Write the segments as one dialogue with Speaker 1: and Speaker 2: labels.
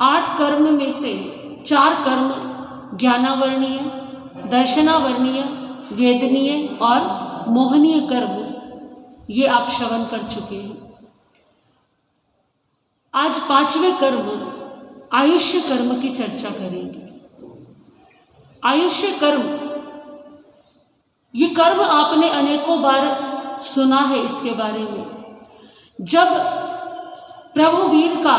Speaker 1: 8 कर्म में से 4 कर्म ज्ञानावर्णीय, दर्शनावर्णीय, वेदनीय और मोहनीय कर्म, ये आप श्रवण कर चुके हैं। आज 5वें कर्म आयुष्य कर्म की चर्चा करेंगे। आयुष्य कर्म, ये कर्म आपने अनेकों बार सुना है इसके बारे में। जब प्रभु वीर का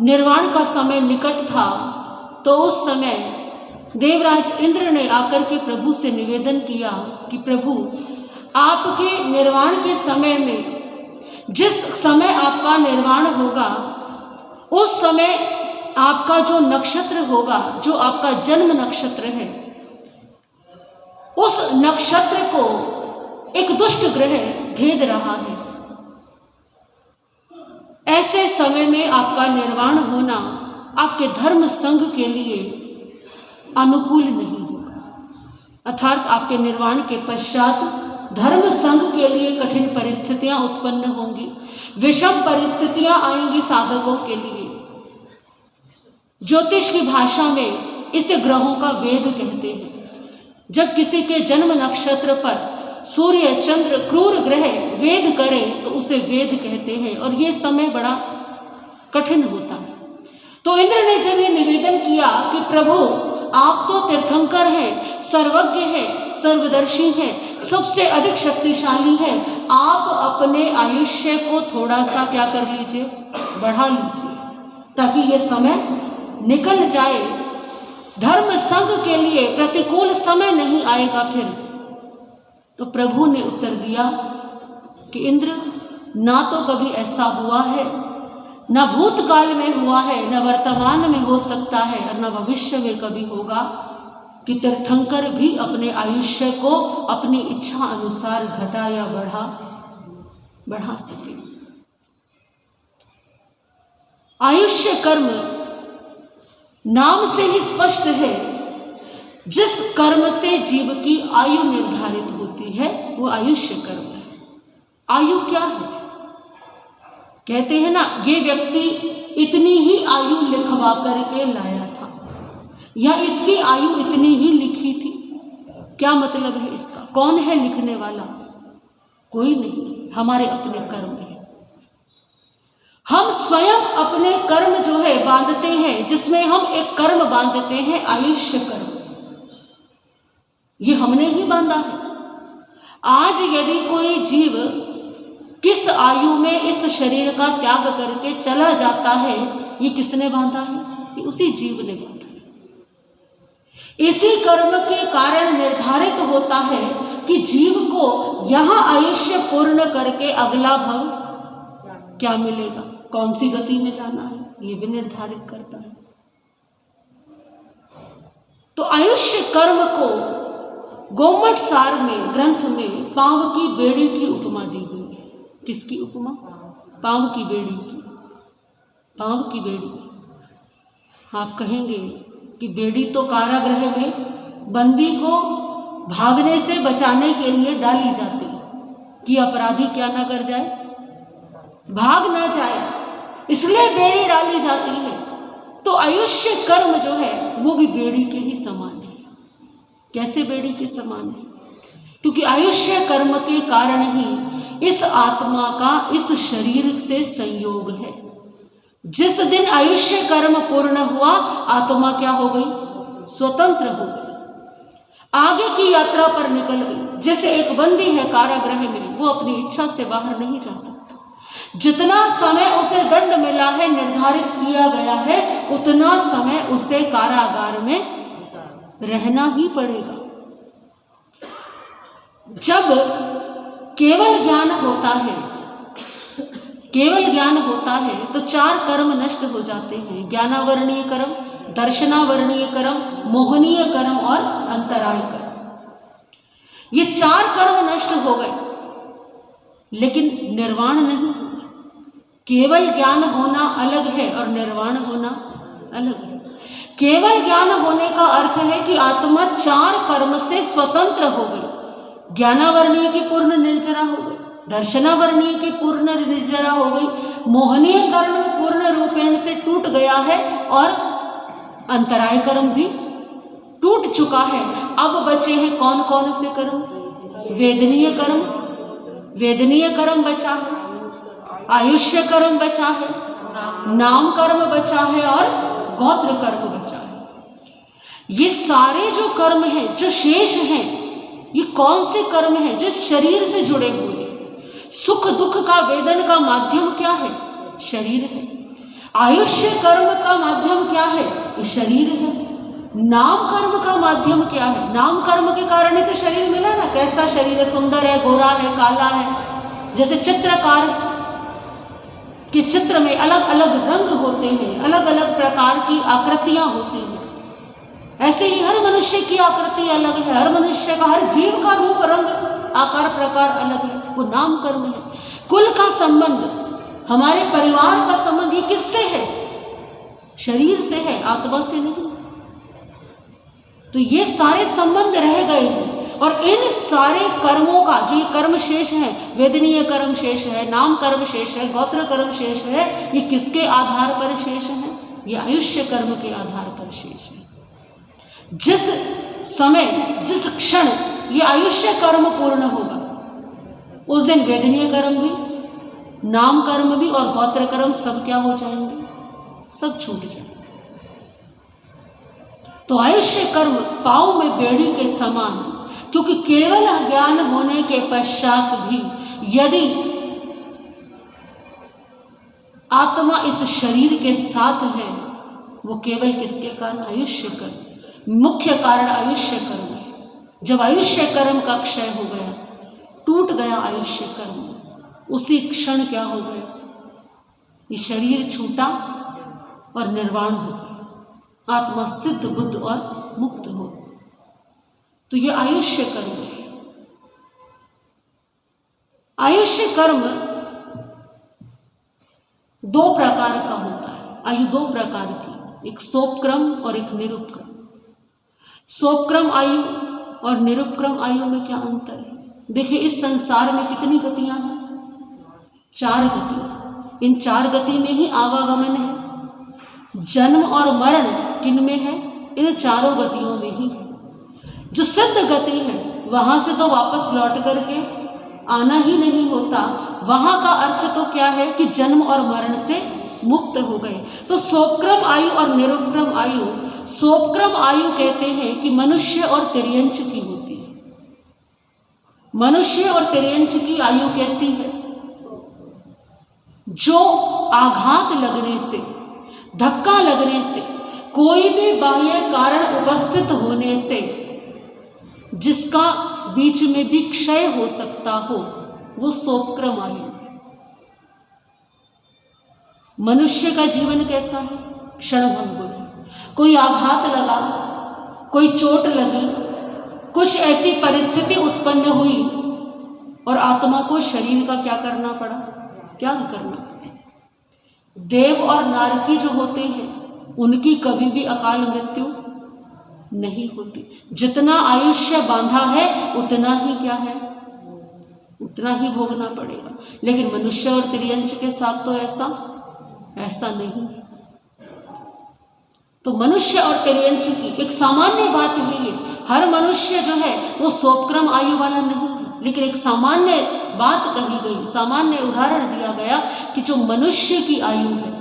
Speaker 1: निर्वाण का समय निकट था तो उस समय देवराज इंद्र ने आकर के प्रभु से निवेदन किया कि प्रभु, आपके निर्वाण के समय में, जिस समय आपका निर्वाण होगा उस समय आपका जो नक्षत्र होगा, जो आपका जन्म नक्षत्र है, उस नक्षत्र को एक दुष्ट ग्रह भेद रहा है। ऐसे समय में आपका निर्वाण होना आपके धर्म संघ के लिए अनुकूल नहीं होगा, अर्थात आपके निर्वाण के पश्चात धर्म संघ के लिए कठिन परिस्थितियां उत्पन्न होंगी, विषम परिस्थितियां आएंगी साधकों के लिए। ज्योतिष की भाषा में इसे ग्रहों का वेद कहते हैं। जब किसी के जन्म नक्षत्र पर सूर्य, चंद्र, क्रूर ग्रह वेद करें तो उसे वेद कहते हैं, और ये समय बड़ा कठिन होता है। तो इंद्र ने जब ये निवेदन किया कि प्रभु, आप तो तीर्थंकर हैं, सर्वज्ञ हैं, सर्वदर्शी हैं, सबसे अधिक शक्तिशाली हैं, आप अपने आयुष्य को थोड़ा सा क्या कर लीजिए, बढ़ा लीजिए, ताकि ये समय निकल जाए, धर्म संघ के लिए प्रतिकूल समय नहीं आएगा फिर। तो प्रभु ने उत्तर दिया कि इंद्र, ना तो कभी ऐसा हुआ है, न भूतकाल में हुआ है, न वर्तमान में हो सकता है, और न भविष्य में कभी होगा कि तीर्थंकर भी अपने आयुष्य को अपनी इच्छा अनुसार घटा या बढ़ा सके। आयुष्य कर्म नाम से ही स्पष्ट है, जिस कर्म से जीव की आयु निर्धारित होती है वो आयुष्य कर्म है। आयु क्या है? कहते हैं ना, ये व्यक्ति इतनी ही आयु लिखवा करके लाया था, या इसकी आयु इतनी ही लिखी थी। क्या मतलब है इसका? कौन है लिखने वाला? कोई नहीं, हमारे अपने कर्म है। हम स्वयं अपने कर्म जो है बांधते हैं, जिसमें हम एक कर्म बांधते हैं आयुष्य कर्म, ये हमने ही बांधा है। आज यदि कोई जीव किस आयु में इस शरीर का त्याग करके चला जाता है, ये किसने बांधा है? ये उसी जीव ने बांधा है। इसी कर्म के कारण निर्धारित होता है कि जीव को यहां आयुष्य पूर्ण करके अगला भव क्या मिलेगा, कौन सी गति में जाना है, ये भी निर्धारित करता है। तो आयुष्य कर्म को गोमट सार में, ग्रंथ में पांव की बेड़ी की उपमा दी गई है। किसकी उपमा? पांव की बेड़ी की। पांव की बेड़ी, आप कहेंगे कि बेड़ी तो कारागृह में बंदी को भागने से बचाने के लिए डाली जाती है कि अपराधी क्या ना कर जाए, भाग ना जाए, इसलिए बेड़ी डाली जाती है। तो आयुष्य कर्म जो है वो भी बेड़ी के ही समान है। कैसे बेड़ी के समान है? क्योंकि आयुष्य कर्म के कारण ही इस आत्मा का इस शरीर से संयोग है। जिस दिन आयुष्य कर्म पूर्ण हुआ, आत्मा क्या हो गई? स्वतंत्र हो गई, आगे की यात्रा पर निकल गई। जैसे एक बंदी है कारागृह में, वो अपनी इच्छा से बाहर नहीं जा सकता। जितना समय उसे दंड मिला है, निर्धारित किया गया है, उतना समय उसे कारागार में रहना ही पड़ेगा। जब केवल ज्ञान होता है, केवल ज्ञान होता है तो 4 कर्म नष्ट हो जाते हैं। ज्ञानावर्णीय कर्म, दर्शनावर्णीय कर्म, मोहनीय कर्म और अंतराय कर्म। ये 4 कर्म नष्ट हो गए, लेकिन निर्वाण नहीं हुआ। केवल ज्ञान होना अलग है और निर्वाण होना अलग है। केवल ज्ञान होने का अर्थ है कि आत्मा 4 कर्म से स्वतंत्र हो गई। ज्ञानावर्णीय की पूर्ण निर्जरा हो गई, दर्शनावर्णीय की पूर्ण निर्जरा हो गई, मोहनीय कर्म पूर्ण रूपेण से टूट गया है और अंतराय कर्म भी टूट चुका है। अब बचे हैं कौन कौन से कर्म? वेदनीय कर्म, वेदनीय कर्म बचा है, आयुष्य कर्म बचा है, नाम कर्म बचा है और गोत्र कर्म बचा है। ये सारे जो कर्म हैं, जो शेष हैं, ये कौन से कर्म हैं? जो इस शरीर से जुड़े हुए हैं। सुख दुख का, वेदन का माध्यम क्या है? शरीर है। आयुष्य कर्म का माध्यम क्या है? ये शरीर है। नाम कर्म का माध्यम क्या है? नाम कर्म के कारण ही तो शरीर मिला ना। कैसा शरीर है? सुंदर है, गोरा है, काला है। जैसे चित्रकार के चित्र में अलग अलग रंग होते हैं, अलग अलग प्रकार की आकृतियां होती हैं, ऐसे ही हर मनुष्य की आकृति अलग है। हर मनुष्य का, हर जीव का रूप रंग आकार प्रकार अलग है। वो नाम कर्म है। कुल का संबंध, हमारे परिवार का संबंध, ये किससे है? शरीर से है, आत्मा से नहीं। तो ये सारे संबंध रह गए हैं। और इन सारे कर्मों का जो ये कर्म शेष है, वेदनीय कर्म शेष है, नाम कर्म शेष है, गोत्र कर्म शेष है, ये किसके आधार पर शेष है? ये आयुष्य कर्म के आधार पर शेष है। जिस समय, जिस क्षण ये आयुष्य कर्म पूर्ण होगा, उस दिन वेदनीय कर्म भी, नाम कर्म भी और गोत्र कर्म सब क्या हो जाएंगे? सब छूट जाएंगे। तो आयुष्य कर्म पांव में बेड़ी के समान, क्योंकि केवल ज्ञान होने के पश्चात भी यदि आत्मा इस शरीर के साथ है, वो केवल किसके कारण? आयुष्य कर्म। मुख्य कारण आयुष्य कर्म है। जब आयुष्य कर्म का क्षय हो गया, टूट गया आयुष्य कर्म, उसी क्षण क्या हो गया? ये शरीर छूटा और निर्वाण हो गया। आत्मा सिद्ध, बुद्ध और मुक्त हो। तो ये आयुष्य कर्म है। आयुष्य कर्म दो प्रकार का होता है। आयु दो प्रकार की, एक सोपक्रम और एक निरुपक्रम। सोपक्रम आयु और निरुपक्रम आयु में क्या अंतर है? देखिए, इस संसार में कितनी गतियां हैं? 4 गतियां। इन 4 गति में ही आवागमन है। जन्म और मरण किन में है? इन चारों गतियों में ही है। जो सिद्ध गति है, वहां से तो वापस लौट करके आना ही नहीं होता। वहां का अर्थ तो क्या है कि जन्म और मरण से मुक्त हो गए। तो सोपक्रम आयु और निरुपक्रम आयु, सोपक्रम आयु कहते हैं कि मनुष्य और तिर्यंच की होती है। मनुष्य और तिर्यंच की आयु कैसी है? जो आघात लगने से, धक्का लगने से, कोई भी बाह्य कारण उपस्थित होने से जिसका बीच में भी क्षय हो सकता हो, वो सोपक्रम आयु। मनुष्य का जीवन कैसा है? क्षणभंगुर है। कोई आघात लगा, कोई चोट लगी, कुछ ऐसी परिस्थिति उत्पन्न हुई और आत्मा को शरीर का क्या करना पड़ा? त्याग करना पड़ा। देव और नारकी जो होते हैं, उनकी कभी भी अकाल मृत्यु नहीं होती। जितना आयुष्य बांधा है, उतना ही क्या है? उतना ही भोगना पड़ेगा। लेकिन मनुष्य और तिर्यंच के साथ तो ऐसा नहीं है। तो मनुष्य और तिर्यंच की एक सामान्य बात है ये। हर मनुष्य जो है वो सोपक्रम आयु वाला नहीं है, लेकिन एक सामान्य बात कही गई, सामान्य उदाहरण दिया गया कि जो मनुष्य की आयु है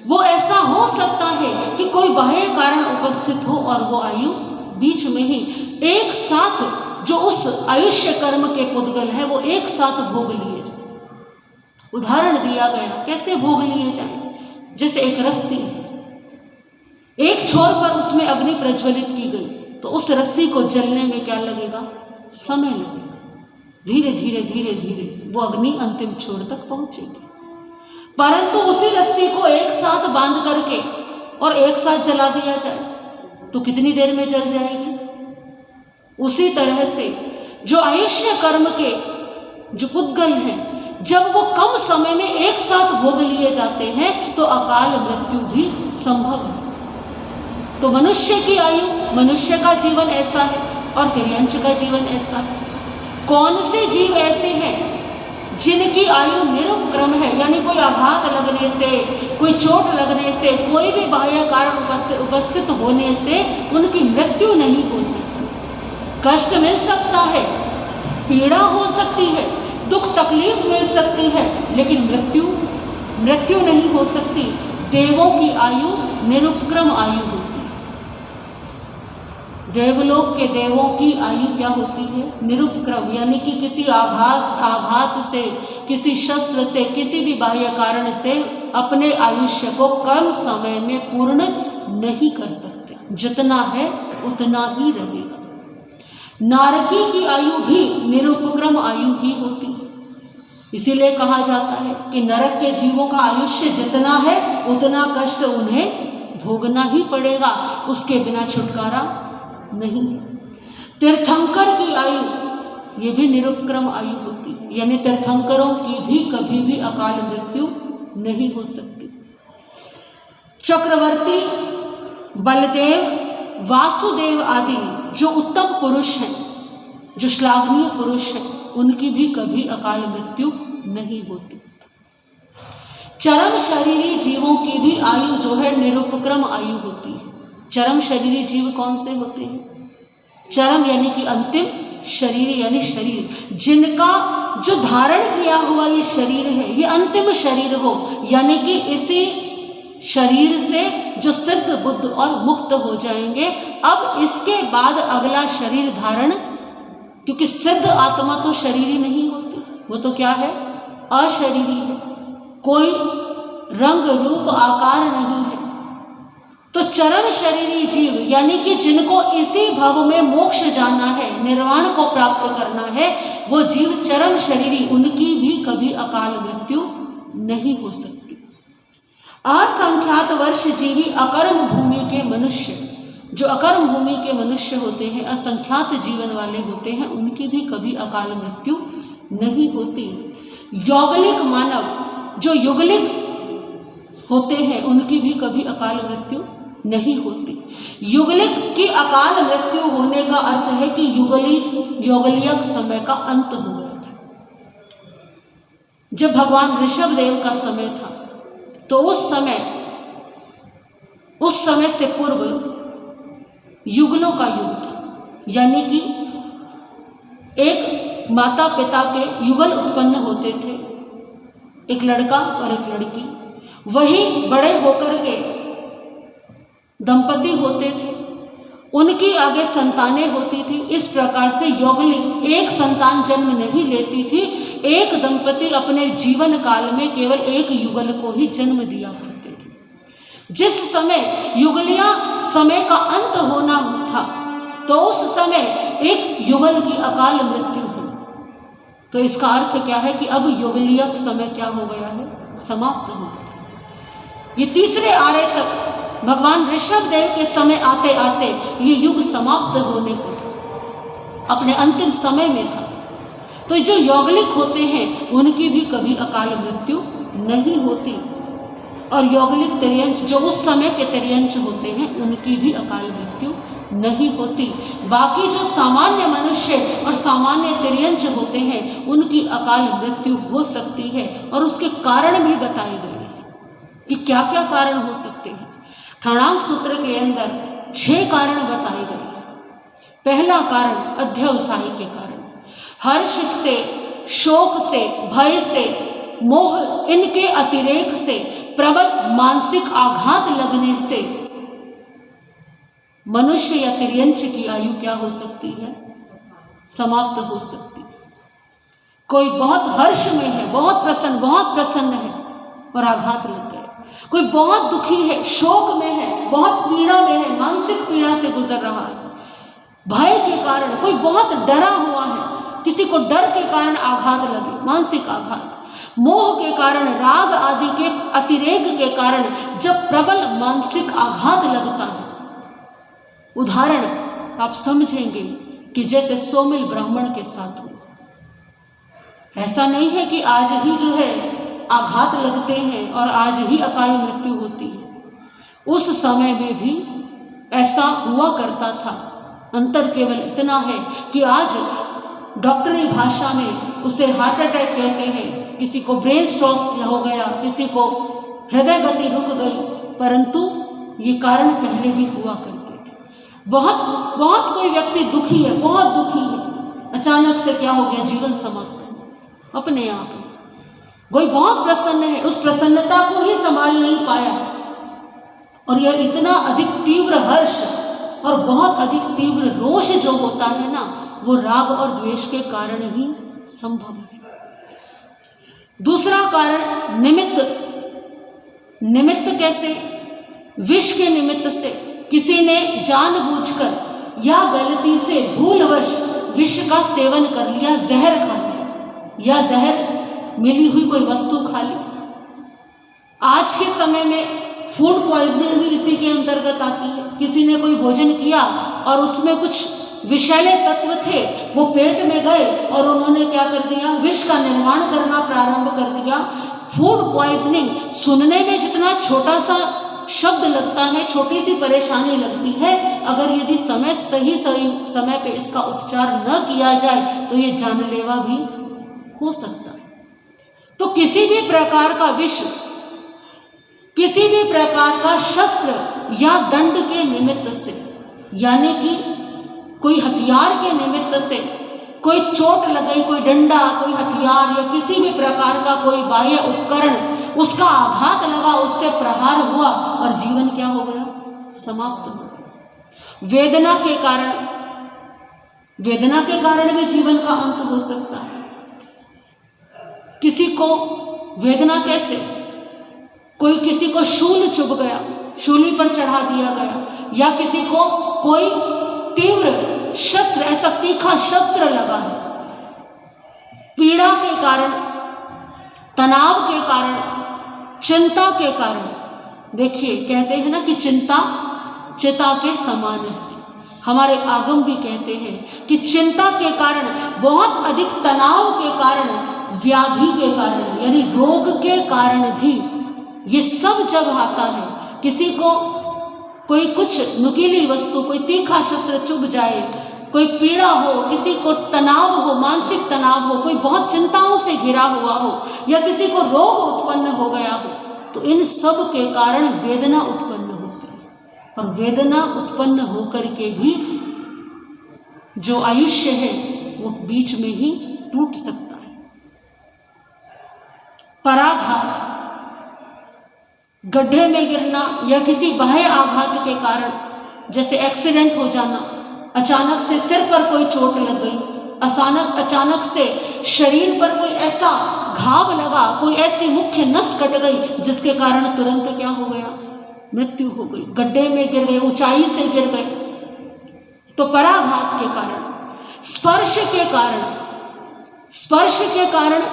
Speaker 1: वो ऐसा हो सकता है कि कोई बाह्य कारण उपस्थित हो और वो आयु बीच में ही एक साथ, जो उस आयुष्य कर्म के पुद्गल है, वो एक साथ भोग लिए जाए। उदाहरण दिया गया, कैसे भोग लिए जाए? जैसे एक रस्सी है, एक छोर पर उसमें अग्नि प्रज्वलित की गई, तो उस रस्सी को जलने में क्या लगेगा? समय लगेगा। धीरे धीरे धीरे धीरे वो अग्नि अंतिम छोर तक पहुंचेगी। परंतु उसी रस्सी को एक साथ बांध करके और एक साथ जला दिया जाए तो कितनी देर में जल जाएगी? उसी तरह से जो आयुष्य कर्म के जो पुद्गल हैं, जब वो कम समय में एक साथ भोग लिए जाते हैं तो अकाल मृत्यु भी संभव है। तो मनुष्य की आयु, मनुष्य का जीवन ऐसा है और तिर्यंच का जीवन ऐसा है। कौन से जीव ऐसे हैं जिनकी आयु निरुपक्रम है, यानी कोई आघात लगने से, कोई चोट लगने से, कोई भी बाह्य कारण उपस्थित होने से उनकी मृत्यु नहीं हो सकती। कष्ट मिल सकता है, पीड़ा हो सकती है, दुख तकलीफ मिल सकती है, लेकिन मृत्यु नहीं हो सकती। देवों की आयु निरुपक्रम आयु होती है। देवलोक के देवों की आयु क्या होती है? निरुपक्रम, यानी कि किसी आघात से, किसी शस्त्र से, किसी भी बाह्य कारण से अपने आयुष्य को कम समय में पूर्ण नहीं कर सकते। जितना है उतना ही रहेगा। नारकी की आयु भी निरुपक्रम आयु ही होती है। इसीलिए कहा जाता है कि नरक के जीवों का आयुष्य जितना है उतना कष्ट उन्हें भोगना ही पड़ेगा, उसके बिना छुटकारा नहीं। तीर्थंकर की आयु, ये भी निरुपक्रम आयु होती है, यानी तीर्थंकरों की भी कभी भी अकाल मृत्यु नहीं हो सकती। चक्रवर्ती, बलदेव, वासुदेव आदि जो उत्तम पुरुष हैं, जो श्लाघनीय पुरुष हैं, उनकी भी कभी अकाल मृत्यु नहीं होती। चरम शरीरी जीवों की भी आयु जो है निरुपक्रम आयु होती है। चरम शरीरी जीव कौन से होते हैं? चरम यानी कि अंतिम, शरीरी यानी शरीर, जिनका जो धारण किया हुआ ये शरीर है, ये अंतिम शरीर हो, यानी कि इसी शरीर से जो सिद्ध, बुद्ध और मुक्त हो जाएंगे। अब इसके बाद अगला शरीर धारण, क्योंकि सिद्ध आत्मा तो शरीरी नहीं होती, वो तो क्या है? अशरीरी है, कोई रंग रूप आकार नहीं है। तो चरम शरीरी जीव, यानी कि जिनको इसी भव में मोक्ष जाना है, निर्वाण को प्राप्त करना है, वो जीव चरम शरीरी, उनकी भी कभी अकाल मृत्यु नहीं हो सकती। असंख्यात वर्ष जीवी अकर्म भूमि के मनुष्य, जो अकर्म भूमि के मनुष्य होते हैं, असंख्यात जीवन वाले होते हैं, उनकी भी कभी अकाल मृत्यु नहीं होती। यौगलिक मानव, जो युगलिक होते हैं, उनकी भी कभी अकाल मृत्यु नहीं होती। युगलिक की अकाल मृत्यु होने का अर्थ है कि यौगलिक समय का अंत हो गया था। जब भगवान ऋषभ देव का समय था, तो उस समय से पूर्व युगलों का युग था, यानी कि एक माता पिता के युगल उत्पन्न होते थे, एक लड़का और एक लड़की, वही बड़े होकर के दंपति होते थे, उनकी आगे संतानें होती थी। इस प्रकार से यौगलिक एक संतान जन्म नहीं लेती थी, एक दंपति अपने जीवन काल में केवल एक युगल को ही जन्म दिया करते थे। जिस समय युगलिया समय का अंत होना था, तो उस समय एक युगल की अकाल मृत्यु हुई। तो इसका अर्थ क्या है कि अब युगलिया समय क्या हो गया है? समाप्त हो गया। ये तीसरे आर्य तक भगवान ऋषभ देव के समय आते आते ये युग समाप्त होने को था, अपने अंतिम समय में था। तो जो यौगलिक होते हैं उनकी भी कभी अकाल मृत्यु नहीं होती, और यौगलिक तिर्यंच, जो उस समय के तिर्यंच होते हैं, उनकी भी अकाल मृत्यु नहीं होती। बाकी जो सामान्य मनुष्य और सामान्य तिर्यंच होते हैं, उनकी अकाल मृत्यु हो सकती है, और उसके कारण भी बताए गए हैं कि क्या क्या कारण हो सकते हैं। ठणांक सूत्र के अंदर 6 कारण बताए गए हैं। पहला कारण अध्यवसाय के कारण, हर्ष से, शोक से, भय से, मोह, इनके अतिरेक से, प्रबल मानसिक आघात लगने से मनुष्य या तिर्यंच की आयु क्या हो सकती है? समाप्त हो सकती है। कोई बहुत हर्ष में है, बहुत प्रसन्न है और आघात लग गया। कोई बहुत दुखी है, शोक में है, बहुत पीड़ा में है, मानसिक पीड़ा से गुजर रहा है। भय के कारण कोई बहुत डरा हुआ है, किसी को डर के कारण आघात लगे, मानसिक आघात। मोह के कारण, राग आदि के अतिरेक के कारण जब प्रबल मानसिक आघात लगता है, उदाहरण आप समझेंगे कि जैसे सोमिल ब्राह्मण के साथ हुआ। ऐसा नहीं है कि आज ही जो है आघात लगते हैं और आज ही अकाल मृत्यु होती है। उस समय में भी ऐसा हुआ करता था। अंतर केवल इतना है कि आज डॉक्टरी भाषा में उसे हार्ट अटैक कहते हैं, किसी को ब्रेन स्ट्रोक हो गया, किसी को हृदय गति रुक गई, परंतु ये कारण पहले ही हुआ करते थे। बहुत बहुत कोई व्यक्ति दुखी है, बहुत दुखी है, अचानक से क्या हो गया, जीवन समाप्त अपने आप। कोई बहुत प्रसन्न है, उस प्रसन्नता को ही संभाल नहीं पाया, और यह इतना अधिक तीव्र हर्ष और बहुत अधिक तीव्र रोष जो होता है ना, वो राग और द्वेष के कारण ही संभव है। दूसरा कारण निमित्त। निमित्त कैसे? विष के निमित्त से किसी ने जानबूझकर या गलती से भूलवश विष का सेवन कर लिया, जहर खा लिया, या जहर मिली हुई कोई वस्तु खा ली। आज के समय में फूड पॉइजनिंग भी इसी के अंतर्गत आती है। किसी ने कोई भोजन किया और उसमें कुछ विषैले तत्व थे, वो पेट में गए और उन्होंने क्या कर दिया, विष का निर्माण करना प्रारंभ कर दिया। फूड पॉइजनिंग सुनने में जितना छोटा सा शब्द लगता है, छोटी सी परेशानी लगती है, अगर यदि सही समय पे इसका उपचार न किया जाए तो ये जानलेवा भी हो सकता है। तो किसी भी प्रकार का विष, किसी भी प्रकार का शस्त्र या दंड के निमित्त से, यानी कि कोई हथियार के निमित्त से, कोई चोट लग गई, कोई डंडा, कोई हथियार या किसी भी प्रकार का कोई बाह्य उपकरण, उसका आघात लगा, उससे प्रहार हुआ और जीवन क्या हो गया, समाप्त हो गया। वेदना के कारण, वेदना के कारण भी जीवन का अंत हो सकता है। किसी को वेदना कैसे, कोई किसी को शूल चुभ गया, शूली पर चढ़ा दिया गया, या किसी को कोई तीव्र शस्त्र, ऐसा तीखा शस्त्र लगा है, पीड़ा के कारण, तनाव के कारण, चिंता के कारण। देखिए कहते हैं ना कि चिंता चिता के समान है। हमारे आगम भी कहते हैं कि चिंता के कारण, बहुत अधिक तनाव के कारण, व्याधि के कारण यानी रोग के कारण भी ये सब जब आता है, किसी को कोई कुछ नुकीली वस्तु, कोई तीखा शस्त्र चुभ जाए, कोई पीड़ा हो, किसी को तनाव हो, मानसिक तनाव हो, कोई बहुत चिंताओं से घिरा हुआ हो, या किसी को रोग उत्पन्न हो गया हो, तो इन सब के कारण वेदना उत्पन्न होती है। और वेदना उत्पन्न होकर के भी जो आयुष्य है वो बीच में ही टूट सकता है। पराघात, गड्ढे में गिरना या किसी बाह्य आघात के कारण, जैसे एक्सीडेंट हो जाना, अचानक से सिर पर कोई चोट लग गई, अचानक से शरीर पर कोई ऐसा घाव लगा, कोई ऐसी मुख्य नस कट गई जिसके कारण तुरंत क्या हो गया, मृत्यु हो गई, गड्ढे में गिर गए, ऊंचाई से गिर गए। तो पराघात के कारण, स्पर्श के कारण, स्पर्श के कारण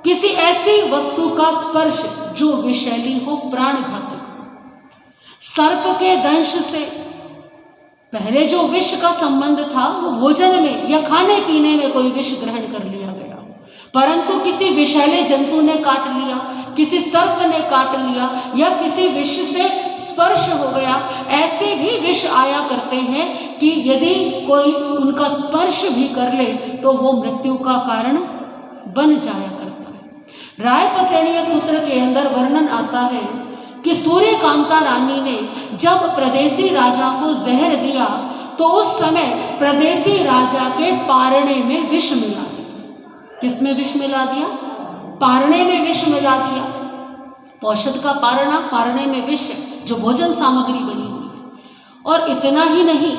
Speaker 1: किसी ऐसी वस्तु का स्पर्श जो विषैली हो, प्राणघातक हो। सर्प के दंश से पहले जो विष का संबंध था वो भोजन में या खाने पीने में कोई विष ग्रहण कर लिया गया, परंतु किसी विषैले जंतु ने काट लिया, किसी सर्प ने काट लिया, या किसी विष से स्पर्श हो गया। ऐसे भी विष आया करते हैं कि यदि कोई उनका स्पर्श भी कर ले तो वो मृत्यु का कारण बन जाया करता है। रायपसेनीय सूत्र के अंदर वर्णन आता है कि सूर्यकांता रानी ने जब प्रदेशी राजा को जहर दिया तो उस समय प्रदेशी राजा के पारणे में विष मिला दिया। किसमें विष मिला दिया? पारणे में विष मिला दिया। औषध का पारणा, पारणे में विष, जो भोजन सामग्री बनी हुई है। और इतना ही नहीं,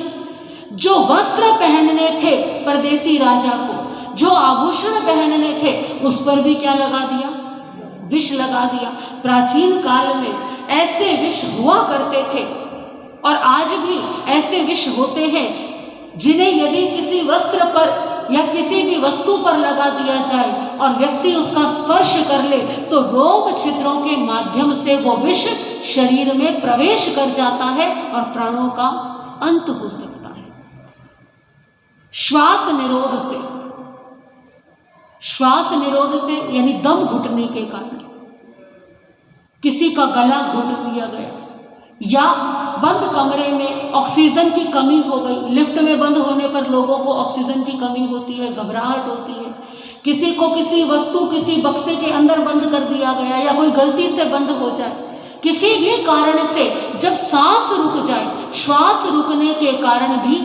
Speaker 1: जो वस्त्र पहनने थे परदेसी राजा को, जो आभूषण पहनने थे, उस पर भी क्या लगा दिया? विष लगा दिया। प्राचीन काल में ऐसे विष हुआ करते थे और आज भी ऐसे विष होते हैं जिन्हें यदि किसी वस्त्र पर या किसी भी वस्तु पर लगा दिया जाए और व्यक्ति उसका स्पर्श कर ले तो रोम छिद्रों के माध्यम से वो विष शरीर में प्रवेश कर जाता है और प्राणों का अंत हो सकता है। श्वास निरोध से, श्वास निरोध से यानी दम घुटने के कारण किसी का गला घोट दिया गया, या बंद कमरे में ऑक्सीजन की कमी हो गई, लिफ्ट में बंद होने पर लोगों को ऑक्सीजन की कमी होती है, घबराहट होती है, किसी को किसी वस्तु किसी बक्से के अंदर बंद कर दिया गया या कोई गलती से बंद हो जाए, किसी भी कारण से जब सांस रुक जाए, श्वास रुकने के कारण भी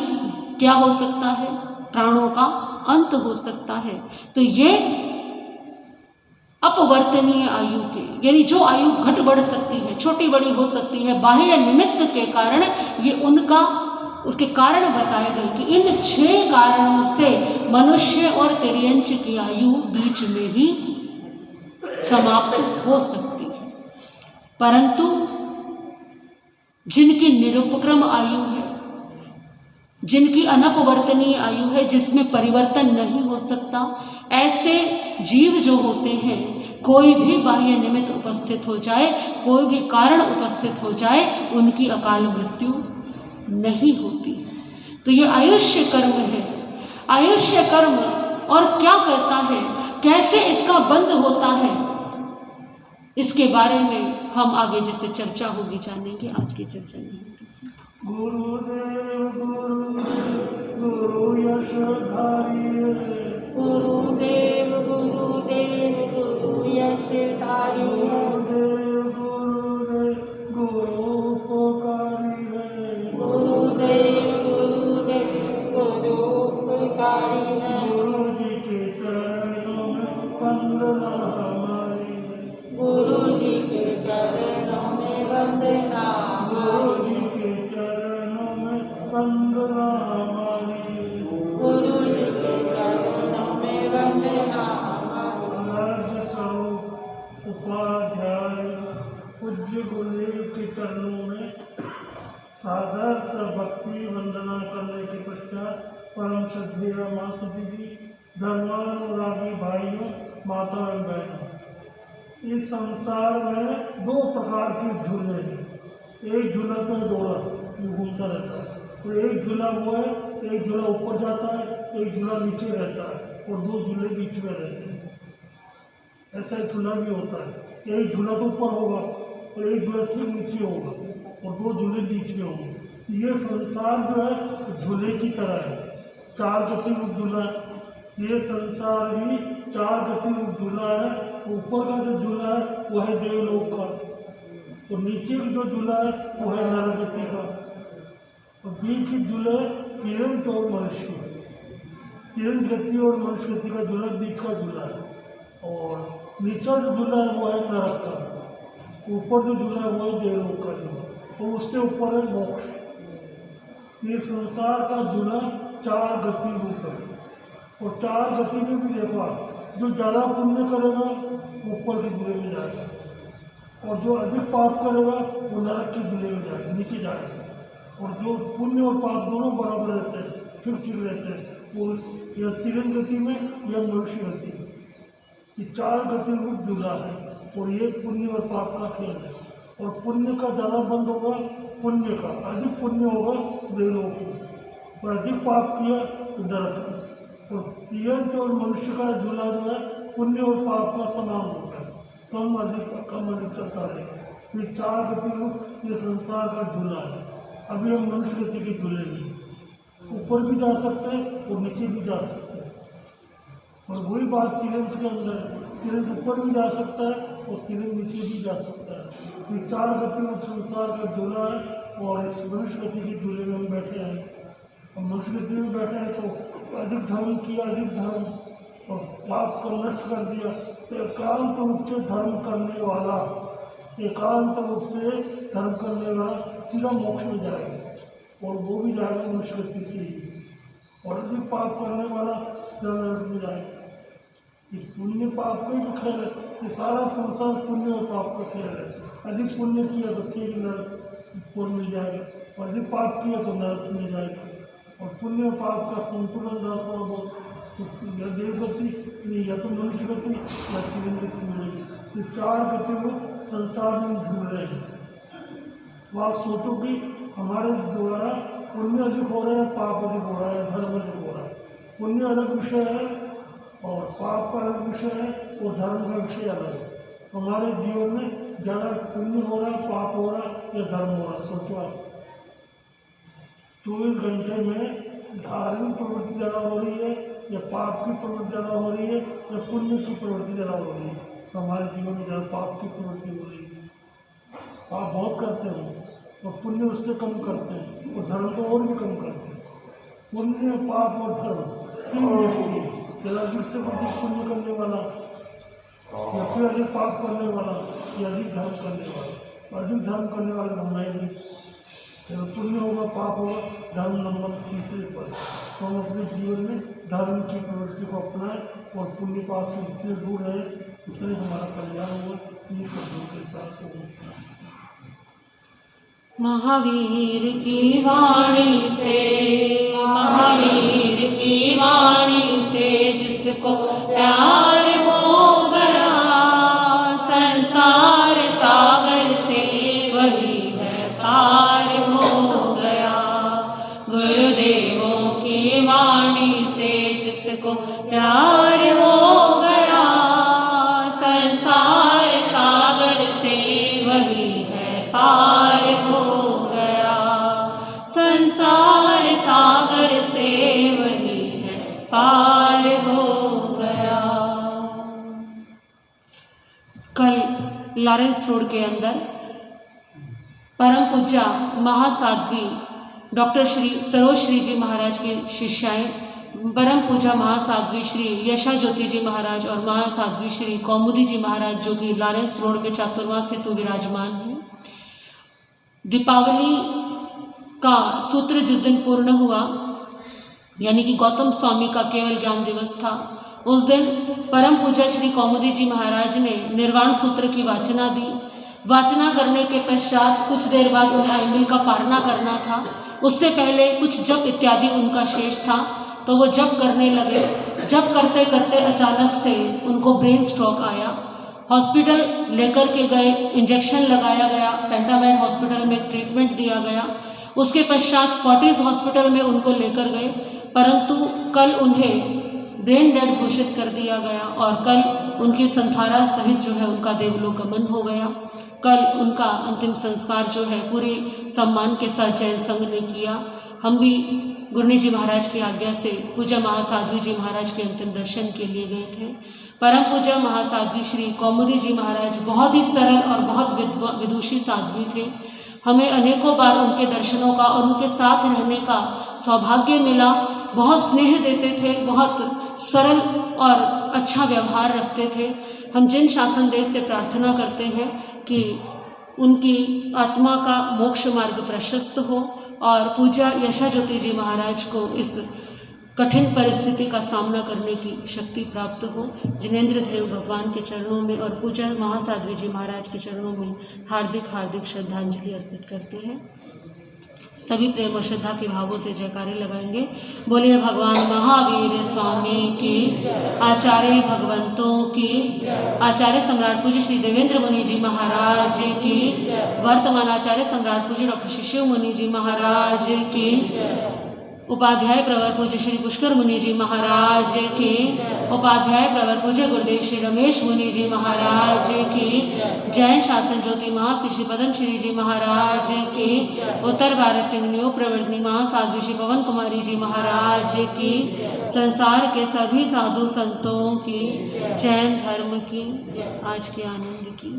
Speaker 1: क्या हो सकता है, प्राणों का अंत हो सकता है। तो ये अपवर्तनीय आयु के, यानी जो आयु घट बढ़ सकती है, छोटी बड़ी हो सकती है, बाह्य निमित्त के कारण, ये उसके कारण बताए गए कि इन 6 कारणों से मनुष्य और तिर्यंच की आयु बीच में ही समाप्त हो सकती है। परंतु जिनकी निरुपक्रम आयु है, जिनकी अनपवर्तनीय आयु है, जिसमें परिवर्तन नहीं हो सकता, ऐसे जीव जो होते हैं, कोई भी बाह्य निमित्त उपस्थित हो जाए, कोई भी कारण उपस्थित हो जाए, उनकी अकाल मृत्यु नहीं होती। तो ये आयुष्य कर्म है। आयुष्य कर्म और क्या करता है, कैसे इसका बंध होता है, इसके बारे में हम आगे जैसे चर्चा होगी जानेंगे। आज की चर्चा नहीं होगी। गुरुदेव गुरुदेव गुरु यशधारी है, गुरुदेव गुरुदेव गुरु उपकारी है, गुरु जी के चरणों में वंदना हमारी, गुरु जी के चरणों में वंदना, गुरु जी के चरणों में वंदना हमारी, गुरु जी के चरणों में वंदना हमारी। उपाध्याय पूज्य गुरुदेव के चरणों में सादर से भक्ति वंदना करने के पश्चात परम श्रद्धेय माँ सती जी, धर्मानुरागी भाइयों, माता एवं बहनों, इस संसार में 2 प्रकार के झूले हैं। एक झूला तो दौड़ा घूमता रहता है, तो एक झूला वो है, एक झूला ऊपर जाता है, एक झूला नीचे रहता है, और 2 झूले बीच में रहते हैं। ऐसा झूला भी होता है, एक झूला तो ऊपर होगा और एक झूला ठीक नीचे होगा, और 2 झूले बीच में होंगे। ये संसार जो है झूले की तरह है, 4 गति रूप झूला है। ये संसार भी 4 गति रूप झूला है। ऊपर का जो झूला है वो है देवलोक का, और नीचे का जो झूला है वो है नरगति का, और बीच के झूले तिरंत और मनुष्य, तिरंत गति और मनुष्य गति का झूला बीच का झूला है, और नीचा जो झूला है वो है नरक का, ऊपर जो झूला है वो है देवलोक का झूला, और उससे ऊपर है मोक्ष। ये संसार का झूला 4 गति रूप है, और 4 गति में भी देखा, जो ज़्यादा पुण्य करेगा ऊपर के झूले में जाएगा, और जो अधिक पाप करेगा वो नरक के झूले में जाएगा, नीचे जाएगा। और जो पुण्य और पाप दोनों बराबर रहते हैं, ठीक रहते हैं, वो या तिरंग गति में या मनुष्य गति में। ये 4 गति रूप झूला है, और ये पुण्य और पाप का खेल है। और पुण्य का ज़्यादा बंद होगा, पुण्य का अधिक पुण्य होगा देवलोक में, और अधिक पाप किया तो नरक में। और तिरंत और मनुष्य का झूला जो है पुण्य और पाप का समान होता है, कम अधिक चलता है। ये 4 गति रूप ये संसार का झूला है। अभी हम मनुष्य गति के झूले में ऊपर भी जा सकते हैं और नीचे भी जा सकते हैं, और वही बात तिरंत के अंदर, तिरंत ऊपर भी जा सकता है और तिरंत नीचे भी जा सकता है। ये 4 गति रूप संसार का झूला है, और इस मनुष्य गति के झूले में हम बैठे हैं। और मनुष्य गति में बैठे हैं तो अधिक धर्म किया, अधिक धर्म, और पाप को नष्ट कर दिया, तो एकांत रूप से धर्म करने वाला, एकांत रूप से धर्म करने वाला सीधा मोक्ष में जाएगा, और वो भी जाएगा मनुष्य गति से ही। और अधिक पाप करने वाला नरक में जाएगा। ये पुण्य पाप का ही खेल है, ये सारा संसार पुण्य और पाप का खेल है। अधिक पुण्य किया तो ठीक नरक मिल जाएगा, और अधिक पाप किया तो नरक मिल जाएगा। और पुण्य और पाप का संतुलन रहता हो या देवगति या तो मनुष्य गति या तिरंग गति मिलेगी। ये 4 गति में संसार में झूल रहे हैं। तो आप सोचो कि हमारे द्वारा पुण्य अधिक हो रहा है, पाप अधिक हो रहा है, धर्म अधिक हो रहा है। पुण्य अलग विषय है और पाप का अलग विषय है, और धर्म का विषय अलग है। हमारे जीवन में ज़्यादा पुण्य हो रहा है, पाप हो रहा है या धर्म हो रहा है, सोचो आप।
Speaker 2: 24 घंटे में धार्मिक प्रवृत्ति ज़्यादा हो रही है या पाप की प्रवृत्ति ज़्यादा हो रही है या पुण्य की प्रवृत्ति ज़्यादा हो रही है? तो हमारे जीवन में ज़्यादा पाप की प्रवृत्ति हो रही है। पाप बहुत करते हैं और पुण्य उससे कम करते हैं और धर्म को और भी कम करते हैं। पुण्य, पाप और धर्म तीन व्यक्ति हैं। अधिक से अधिक पुण्य करने वाला या फिर अधिक पाप करने वाला या अधिक धर्म करने वाला। अधिक धर्म करने वाले होना ही नहीं। पुण्य होगा, पाप होगा, धर्म नंबर तीसरे पर। तो हम अपने जीवन में धर्म की प्रवृत्ति को अपनाएं और पुण्य पाप से जितने दूर रहे उतने हमारा कल्याण होगा। ये शब्दों के साथ होगा।
Speaker 1: महावीर की वाणी से, महावीर की वाणी से जिसको प्यार हो गया, संसार सागर से वही है पार हो गया। गुरुदेवों की वाणी से जिसको प्यार हो गया, संसार सागर से वही है पार हो गया। संसार सागर से वही है पार हो गया। कल लॉरेंस रोड के अंदर परम पूज्य महासाध्वी डॉक्टर श्री सरोजश्री जी महाराज के शिष्याएं परम पूज्य महासाध्वी श्री यशा ज्योति जी महाराज और महासाध्वी श्री कौमुदी जी महाराज जो कि लॉरेंस रोड में चातुर्मास हेतु विराजमान हैं। दीपावली का सूत्र जिस दिन पूर्ण हुआ, यानी कि गौतम स्वामी का केवल ज्ञान दिवस था, उस दिन परम पूज्य श्री कौमुदी जी महाराज ने निर्वाण सूत्र की वाचना दी। वाचना करने के पश्चात कुछ देर बाद उन्हें आइमिल का पारणा करना था। उससे पहले कुछ जप इत्यादि उनका शेष था, तो वो जप करने लगे। जप करते करते अचानक से उनको ब्रेन स्ट्रोक आया। हॉस्पिटल लेकर के गए, इंजेक्शन लगाया गया, पेंटामेड हॉस्पिटल में ट्रीटमेंट दिया गया। उसके पश्चात फोर्टिस हॉस्पिटल में उनको लेकर गए, परंतु कल उन्हें ब्रेन डेड घोषित कर दिया गया और कल उनकी संथारा सहित जो है उनका देवलोक गमन हो गया। कल उनका अंतिम संस्कार जो है पूरे सम्मान के साथ जैन संघ ने किया। हम भी गुरनी जी महाराज की आज्ञा से पूज्य महासाध्वी जी महाराज के अंतिम दर्शन के लिए गए थे। परम पूज्य महासाध्वी श्री कौमुदी जी महाराज बहुत ही सरल और बहुत विदुषी साध्वी थे। हमें अनेकों बार उनके दर्शनों का और उनके साथ रहने का सौभाग्य मिला। बहुत स्नेह देते थे, बहुत सरल और अच्छा व्यवहार रखते थे। हम जिन शासनदेव से प्रार्थना करते हैं कि उनकी आत्मा का मोक्ष मार्ग प्रशस्त हो और पूज्य यशा ज्योति जी महाराज को इस कठिन परिस्थिति का सामना करने की शक्ति प्राप्त हो। जिनेंद्र देव भगवान के चरणों में और पूज्य महासाध्वी जी महाराज के चरणों में हार्दिक हार्दिक श्रद्धांजलि अर्पित करते हैं। सभी प्रेम और श्रद्धा के भावों से जयकारे लगाएंगे। बोलिए भगवान महावीर स्वामी की, आचार्य भगवंतों की, आचार्य सम्राट पूज्य श्री देवेंद्र मुनि जी महाराज की, वर्तमान आचार्य सम्राट पूज्य डॉक्टर शिशिव मुनि जी महाराज की, उपाध्याय प्रवर पूज्य श्री पुष्कर मुनि जी महाराज की, उपाध्याय प्रवर पूज्य गुरुदेव श्री रमेश मुनि जी महाराज की, जैन शासन ज्योति महाश्री श्री पद्म श्री जी महाराज की, उत्तर भारत सिंह प्रवर्तनी महासाध्वी श्री पवन कुमारी जी महाराज की, संसार के सभी साधु संतों की, जैन धर्म की, आज के आनंद की।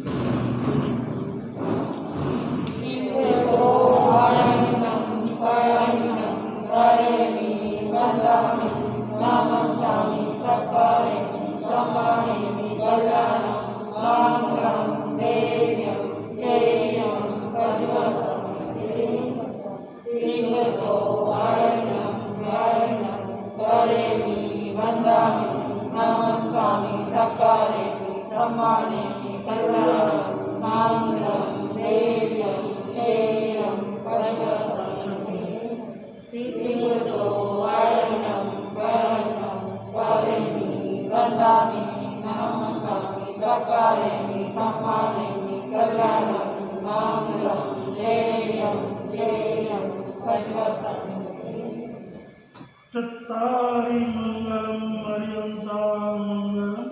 Speaker 2: चत्तारि मंगलम अर्यंता मंगलम,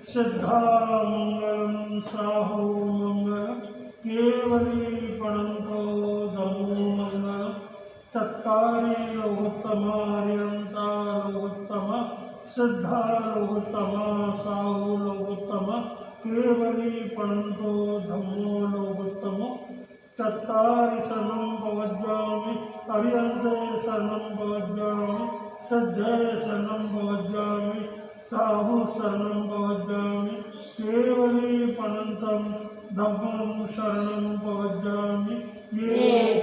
Speaker 2: श्रद्धा मंगलम साहु मंगलम, केवली प्रणतो धमो मंगलम। चत्तारि लोकोत्तम लोकोत्तम श्रद्धा लोकोत्तम साहु लोकोत्तम केवली पणंतो धम्मो लोकोत्तम चत्तारि शरणं प्रवज्जामि अर्यन्ते शरणं प्रवज्जामि श्रद्धे शरणं प्रवज्जामि साहु शरणं प्रवज्जामि केवली पणन्तं धम्मं शरणं प्रवज्जामि ये